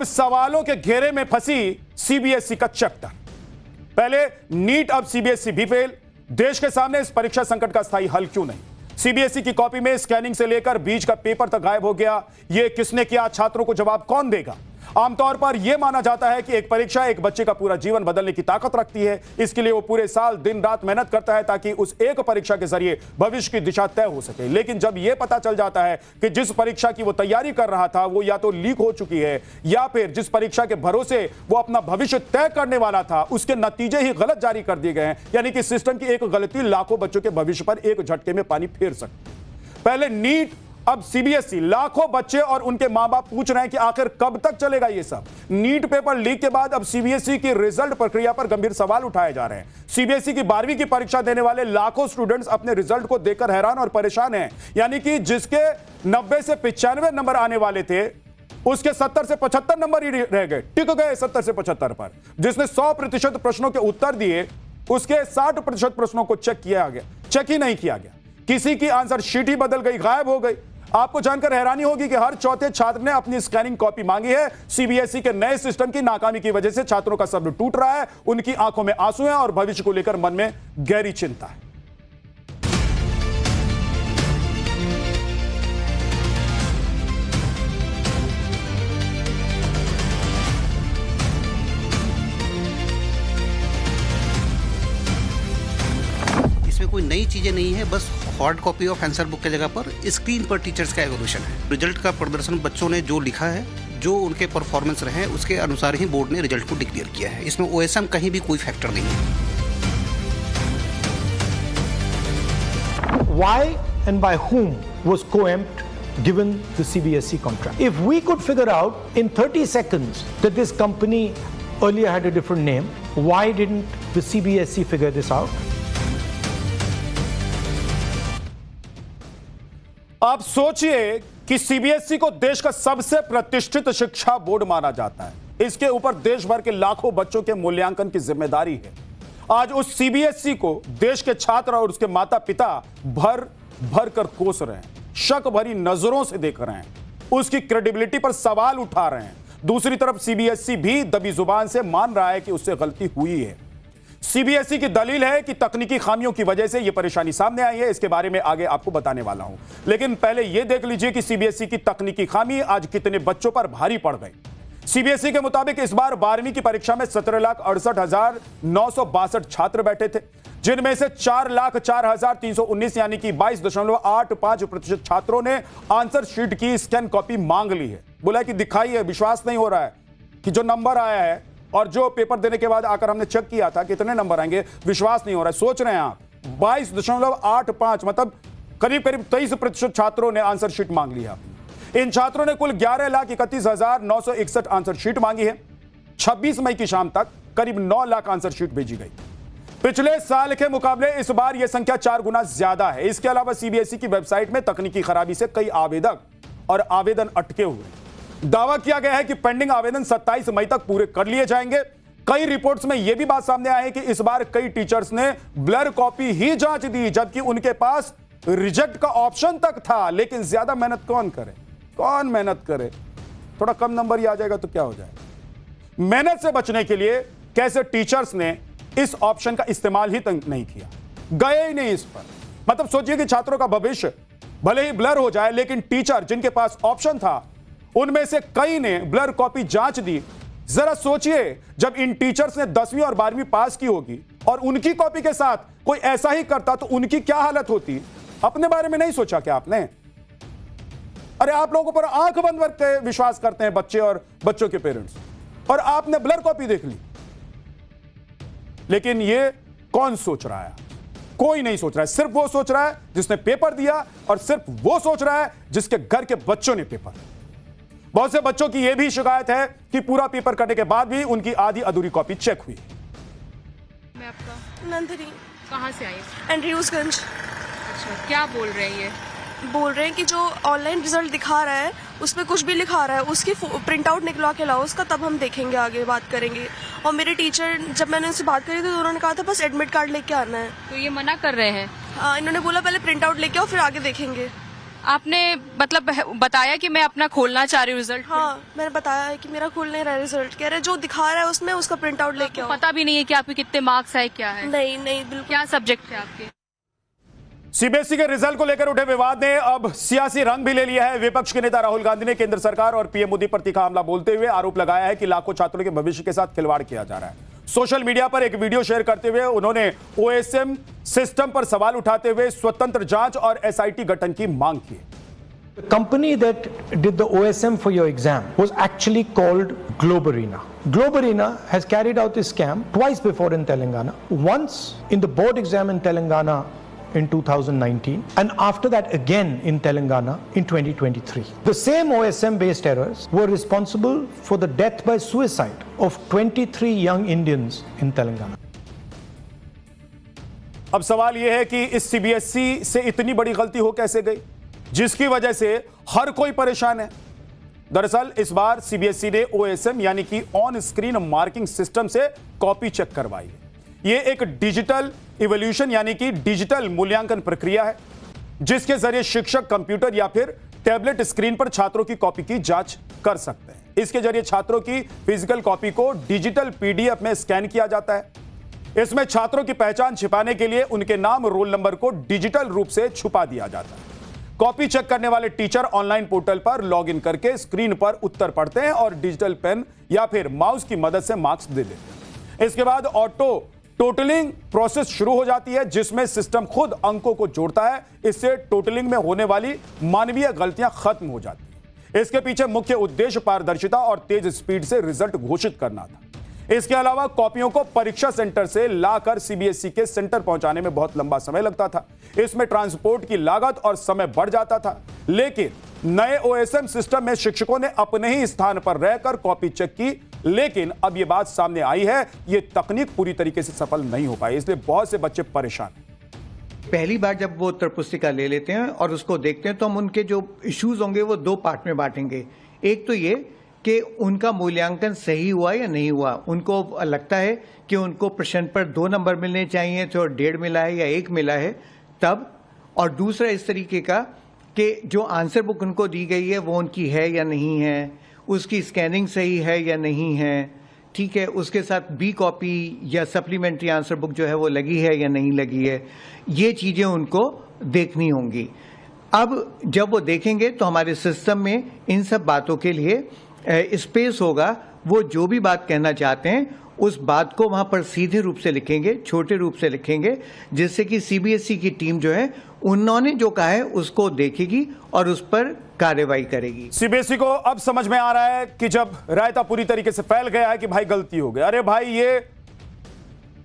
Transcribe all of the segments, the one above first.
सवालों के घेरे में फंसी सीबीएसई का चैप्टर। पहले नीट, अब सीबीएसई भी फेल। देश के सामने इस परीक्षा संकट का स्थायी हल क्यों नहीं? सीबीएसई की कॉपी में स्कैनिंग से लेकर बीच का पेपर तक गायब हो गया। यह किसने किया? छात्रों को जवाब कौन देगा? आमतौर पर यह माना जाता है कि एक परीक्षा एक बच्चे का पूरा जीवन बदलने की ताकत रखती है। इसके लिए वो पूरे साल दिन रात मेहनत करता है ताकि उस एक परीक्षा के जरिए भविष्य की दिशा तय हो सके। लेकिन जब यह पता चल जाता है कि जिस परीक्षा की वो तैयारी कर रहा था वो या तो लीक हो चुकी है या फिर जिस परीक्षा के भरोसे वो अपना भविष्य तय करने वाला था उसके नतीजे ही गलत जारी कर दिए गए हैं, यानी कि सिस्टम की एक गलती लाखों बच्चों के भविष्य पर एक झटके में पानी फेर सकती है। पहले नीट, अब सीबीएसई। लाखों बच्चे और उनके मां बाप पूछ रहे हैं कि आखिर कब तक चलेगा ये सब। नीट पेपर लीक के बाद अब सीबीएसई की रिजल्ट प्रक्रिया पर गंभीर सवाल उठाए जा रहे हैं। सीबीएसई की 12वीं की परीक्षा देने वाले लाखों स्टूडेंट्स अपने रिजल्ट को देखकर हैरान और परेशान हैं। यानी कि जिसके 90 से 95 नंबर आने वाले थे उसके 70 से 75 नंबर ही रह गए, टिक गए 70 से 75 पर। जिसने 100% प्रश्नों के उत्तर दिए उसके 60% प्रश्नों को चेक ही नहीं किया गया। किसी की आंसर शीट ही बदल गई, गायब हो गई। आपको जानकर हैरानी होगी कि हर चौथे छात्र ने अपनी स्कैनिंग कॉपी मांगी है। सीबीएसई के नए सिस्टम की नाकामी की वजह से छात्रों का सब्र टूट रहा है, उनकी आंखों में आंसू हैं और भविष्य को लेकर मन में गहरी चिंता है। इसमें कोई नई चीजें नहीं है, बस hard copy of answer book के जगह पर स्क्रीन पर टीचर्स का एवोल्यूशन है। रिजल्ट का प्रदर्शन बच्चों ने जो लिखा है, जो उनके परफॉर्मेंस रहे उसके अनुसार ही बोर्ड ने रिजल्ट को डिक्लेयर किया है। इसमें ओएसएम कहीं भी कोई फैक्टर नहीं है। Why and by whom was COEMT given the CBSE contract? If we could figure out in 30 seconds that this company earlier had a different name, why didn't the CBSE figure this out? आप सोचिए कि CBSE को देश का सबसे प्रतिष्ठित शिक्षा board माना जाता है। इसके ऊपर देश भर के लाखों बच्चों के मूल्यांकन की जिम्मेदारी है। आज उस सीबीएसई को देश के छात्र और उसके माता पिता भर भर कर कोस रहे हैं, शक भरी नजरों से देख रहे हैं, उसकी क्रेडिबिलिटी पर सवाल उठा रहे हैं। दूसरी तरफ सीबीएसई भी दबी जुबान से मान रहा है कि उससे गलती हुई है। सीबीएसई की दलील है कि तकनीकी खामियों की वजह से यह परेशानी सामने आई है। इसके बारे में आगे आपको बताने वाला हूं, लेकिन पहले यह देख लीजिए कि सीबीएसई की तकनीकी खामी आज कितने बच्चों पर भारी पड़ गई। सीबीएसई के मुताबिक इस बार 12वीं की परीक्षा में 17,68,962 छात्र बैठे थे, जिनमें से 4,04,319 यानी कि 22.85% छात्रों ने आंसर शीट की स्कैन कॉपी मांग ली है। बोला कि दिखाइए, विश्वास नहीं हो रहा है कि जो नंबर आया है और जो पेपर देने के बाद आकर हमने चेक किया था कितने नंबर आएंगे, विश्वास नहीं हो रहा है। सोच रहे हैं आप, 22.85 मतलब करीब 23% छात्रों ने आंसर शीट मांग ली है। इन छात्रों ने कुल 11,31,961 आंसर शीट मांगी है। 26 मई की शाम तक करीब 9 लाख आंसर शीट भेजी गई। पिछले साल के मुकाबले इस बार यह संख्या 4 गुना ज्यादा है। इसके अलावा सीबीएसई की वेबसाइट में तकनीकी खराबी से कई आवेदक और आवेदन अटके हुए हैं। दावा किया गया है कि पेंडिंग आवेदन 27 मई तक पूरे कर लिए जाएंगे। कई रिपोर्ट्स में यह भी बात सामने आई है कि इस बार कई टीचर्स ने ब्लर कॉपी ही जांच दी, जबकि उनके पास रिजेक्ट का ऑप्शन तक था। लेकिन ज्यादा मेहनत कौन मेहनत करे? थोड़ा कम नंबर ही आ जाएगा तो क्या हो जाएगा। मेहनत से बचने के लिए कैसे टीचर्स ने इस ऑप्शन का इस्तेमाल ही नहीं किया, गए ही नहीं इस पर। मतलब सोचिए कि छात्रों का भविष्य भले ही ब्लर हो जाए, लेकिन टीचर जिनके पास ऑप्शन था उनमें से कई ने ब्लर कॉपी जांच दी। जरा सोचिए, जब इन टीचर्स ने 10वीं और 12वीं पास की होगी और उनकी कॉपी के साथ कोई ऐसा ही करता तो उनकी क्या हालत होती। अपने बारे में नहीं सोचा क्या आपने? अरे आप लोगों पर आंख बंद करके विश्वास करते हैं बच्चे और बच्चों के पेरेंट्स, और आपने ब्लर कॉपी देख ली। लेकिन ये कौन सोच रहा है? कोई नहीं सोच रहा है। सिर्फ वो सोच रहा है जिसने पेपर दिया, और सिर्फ वो सोच रहा है जिसके घर के बच्चों ने पेपर। बहुत से बच्चों की यह भी शिकायत है कि पूरा पेपर करने के बाद भी उनकी आधी अधूरी कॉपी चेक हुई। मैं आपका नंदिनी। कहाँ से आई? एंड्रयूजगंज। अच्छा, क्या बोल रहे हैं ये? बोल रहे हैं कि जो ऑनलाइन रिजल्ट दिखा रहा है उसमें कुछ भी लिखा रहा है, उसकी प्रिंट आउट निकलवा के लाओ उसका, तब हम देखेंगे, आगे बात करेंगे। और मेरे टीचर, जब मैंने उनसे बात करी तो उन्होंने कहा था बस एडमिट कार्ड लेके आना है। तो ये मना कर रहे हैं? हाँ, इन्होंने बोला पहले प्रिंट आउट लेके आओ फिर आगे देखेंगे। आपने मतलब बताया कि मैं अपना खोलना चाह रही हूँ रिजल्ट। हाँ, मैंने बताया है कि मेरा खुल नहीं रहा है रिजल्ट। कह रहे जो दिखा रहा है उसमें उसका प्रिंट आउट लेके आओ। पता भी नहीं है कि आपके कितने मार्क्स आए, क्या है? नहीं बिल्कुल। क्या सब्जेक्ट है आपके? सीबीएसई के रिजल्ट को लेकर उठे विवाद ने अब सियासी रंग भी ले लिया है। विपक्ष के नेता राहुल गांधी ने केंद्र सरकार और पीएम मोदी पर तीखा हमला बोलते हुए आरोप लगाया है कि लाखों छात्रों के भविष्य के साथ खिलवाड़ किया जा रहा है। सोशल मीडिया पर एक वीडियो शेयर करते हुए उन्होंने ओएसएम सिस्टम पर सवाल उठाते हुए स्वतंत्र जांच और एसआईटी गठन की मांग की। The company that did the OSM for your exam was actually called Globarina. Globarina has carried out this scam twice before in Telangana. Once in the board exam in Telangana in 2019 and after that again in Telangana in 2023. The same OSM based errors were responsible for the death by suicide of 23 young Indians in Telangana. अब सवाल यह है कि इस CBSE से इतनी बड़ी गलती हो कैसे गई जिसकी वजह से हर कोई परेशान है। दरअसल इस बार सीबीएसई ने ओएसएम यानी कि ऑन स्क्रीन मार्किंग सिस्टम से कॉपी चेक करवाई है। यह एक डिजिटल इवोल्यूशन यानी कि डिजिटल मूल्यांकन प्रक्रिया है जिसके जरिए शिक्षक कंप्यूटर या फिर टैबलेट स्क्रीन पर छात्रों की कॉपी की जांच कर सकते हैं। इसके जरिए छात्रों की फिजिकल कॉपी को डिजिटल पीडीएफ में स्कैन किया जाता है। इसमें छात्रों की पहचान छिपाने के लिए उनके नाम, रोल नंबर को डिजिटल रूप से छुपा दिया जाता है। कॉपी चेक करने वाले टीचर ऑनलाइन पोर्टल पर लॉगिन करके स्क्रीन पर उत्तर पढ़ते हैं और डिजिटल पेन या फिर माउस की मदद से मार्क्स दे देते हैं। इसके बाद ऑटो टोटलिंग प्रोसेस शुरू हो जाती है जिसमें सिस्टम खुद अंकों को जोड़ता है। इससे टोटलिंग में होने वाली मानवीय गलतियां खत्म हो जाती हैं। इसके पीछे मुख्य उद्देश्य पारदर्शिता और तेज स्पीड से रिजल्ट घोषित करना था। इसके अलावा कॉपियों को परीक्षा सेंटर से लाकर सीबीएसई के सेंटर पहुंचाने में बहुत लंबा समय लगता था। इसमें ट्रांसपोर्ट की लागत और समय बढ़ जाता था। लेकिन नए ओएसएम सिस्टम में शिक्षकों ने अपने ही स्थान पर रहकर कॉपी चेक की। लेकिन अब यह बात सामने आई है, यह तकनीक पूरी तरीके से सफल नहीं हो पाई, इसलिए बहुत से बच्चे परेशान हैं। पहली बार जब वो उत्तर पुस्तिका ले लेते हैं और उसको देखते हैं तो हम उनके जो इश्यूज होंगे वो दो पार्ट में बांटेंगे। एक तो ये कि उनका मूल्यांकन सही हुआ या नहीं हुआ। उनको लगता है कि उनको प्रश्न पर 2 नंबर मिलने चाहिए तो 1.5 मिला है या 1 मिला है तब। और दूसरा इस तरीके का कि जो आंसर बुक उनको दी गई है वो उनकी है या नहीं है, उसकी स्कैनिंग सही है या नहीं है, ठीक है, उसके साथ बी कॉपी या सप्लीमेंट्री आंसर बुक जो है वो लगी है या नहीं लगी है, ये चीज़ें उनको देखनी होंगी। अब जब वो देखेंगे तो हमारे सिस्टम में इन सब बातों के लिए स्पेस होगा। वो जो भी बात कहना चाहते हैं उस बात को वहां पर सीधे रूप से लिखेंगे, छोटे रूप से लिखेंगे, जिससे कि सीबीएसई की टीम जो है उन्होंने जो कहा है उसको देखेगी और उस पर कार्रवाई करेगी। सीबीएसई को अब समझ में आ रहा है कि जब रायता पूरी तरीके से फैल गया है कि भाई गलती हो गई। अरे भाई, ये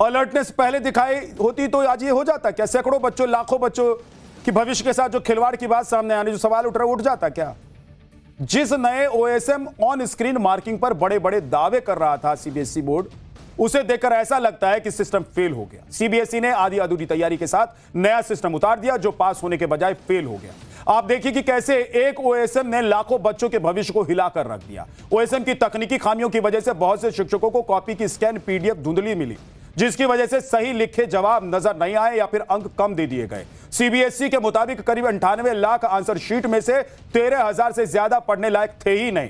अलर्टनेस पहले दिखाई होती तो आज ये हो जाता क्या? सैकड़ों बच्चों, लाखों बच्चों की भविष्य के साथ जो खिलवाड़ की बात सामने आने, जो सवाल उठ रहा है, उठ जाता क्या? जिस नए ओएसएम ऑन स्क्रीन मार्किंग पर बड़े बड़े दावे कर रहा था सीबीएसई बोर्ड, उसे देखकर ऐसा लगता है कि सिस्टम फेल हो गया। सीबीएसई ने आधी अधूरी तैयारी के साथ नया सिस्टम उतार दिया जो पास होने के बजाय फेल हो गया। आप देखिए कि कैसे एक ओएसएम ने लाखों बच्चों के भविष्य को हिलाकर रख दिया। ओएसएम की तकनीकी खामियों की वजह से बहुत से शिक्षकों को कॉपी की स्कैन पीडीएफ धुंधली मिली, जिसकी वजह से सही लिखे जवाब नजर नहीं आए या फिर अंक कम दे दिए गए। सीबीएसई के मुताबिक करीब 98 लाख आंसर शीट में से 13,000 से ज्यादा पढ़ने लायक थे ही नहीं।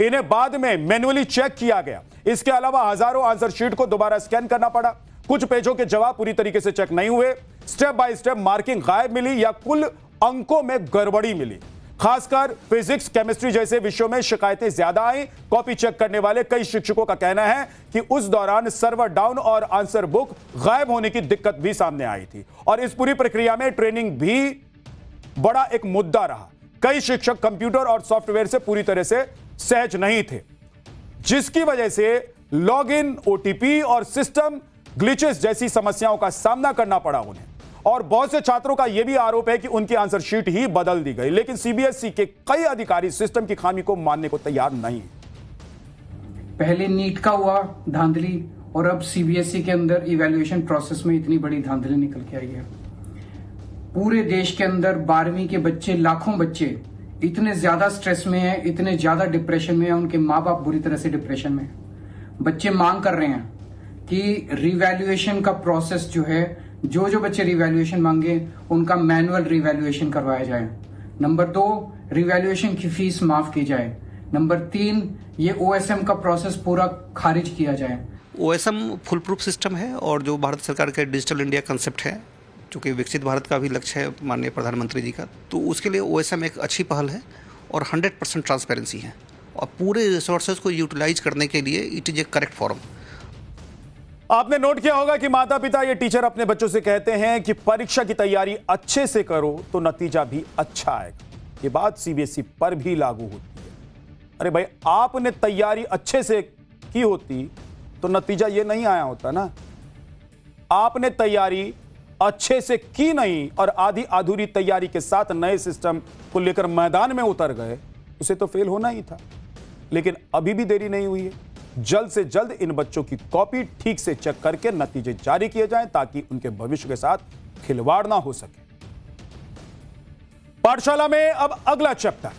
इन्हें बाद में मैन्युअली चेक किया गया। इसके अलावा हजारों आंसर शीट को दोबारा स्कैन करना पड़ा। कुछ पेजों के जवाब पूरी तरीके से चेक नहीं हुए, स्टेप बाय स्टेप मार्किंग गायब मिली या कुल अंकों में गड़बड़ी मिली। खासकर फिजिक्स, केमिस्ट्री जैसे विषयों में शिकायतें ज्यादा आई। कॉपी चेक करने वाले कई शिक्षकों का कहना है कि उस दौरान सर्वर डाउन और आंसर बुक गायब होने की दिक्कत भी सामने आई थी। और इस पूरी प्रक्रिया में ट्रेनिंग भी बड़ा एक मुद्दा रहा। कई शिक्षक कंप्यूटर और सॉफ्टवेयर से पूरी तरह से सहज नहीं थे, जिसकी वजह से लॉगिन, ओटीपी और सिस्टम ग्लिचेस जैसी समस्याओं का सामना करना पड़ा उन्हें। और बहुत से छात्रों का यह भी आरोप है कि उनकी आंसर शीट ही बदल दी गई। लेकिन सीबीएसई के कई अधिकारी सिस्टम की खामी को मानने को तैयार नहीं। पहले नीट का हुआ धांधली और अब सीबीएसई के अंदर इवैल्यूएशन प्रोसेस में इतनी बड़ी धांधली निकल के आई है। पूरे देश के अंदर 12वीं के बच्चे, लाखों बच्चे इतने ज्यादा स्ट्रेस में हैं, इतने ज्यादा डिप्रेशन में हैं, उनके माँ बाप बुरी तरह से डिप्रेशन में। बच्चे मांग कर रहे हैं कि रिवैल्यूएशन का प्रोसेस जो है, जो बच्चे रिवैल्यूएशन मांगे उनका मैनुअल रिवैल्यूएशन करवाया जाए, नंबर 2, रिवैल्यूएशन की फीस माफ की जाए। नंबर 3, ये OSM का प्रोसेस पूरा खारिज किया जाए। OSM फुल प्रूफ सिस्टम है और जो भारत सरकार के डिजिटल इंडिया कंसेप्ट है, चूँकि विकसित भारत का भी लक्ष्य है माननीय प्रधानमंत्री जी का, तो उसके लिए OSM एक अच्छी पहल है और 100% ट्रांसपेरेंसी है और पूरे रिसोर्सेज को यूटिलाइज करने के लिए it is A correct form. आपने नोट किया होगा कि माता पिता या टीचर अपने बच्चों से कहते हैं कि परीक्षा की तैयारी अच्छे से करो तो नतीजा भी अच्छा आएगा। ये बात CBSE पर भी लागू होती है। अरे भाई, आपने तैयारी अच्छे से की होती तो नतीजा ये नहीं आया होता ना। आपने तैयारी अच्छे से की नहीं और आधी अधूरी तैयारी के साथ नए सिस्टम को लेकर मैदान में उतर गए, उसे तो फेल होना ही था। लेकिन अभी भी देरी नहीं हुई है। जल्द से जल्द इन बच्चों की कॉपी ठीक से चेक करके नतीजे जारी किए जाएं ताकि उनके भविष्य के साथ खिलवाड़ ना हो सके। पाठशाला में अब अगला चैप्टर।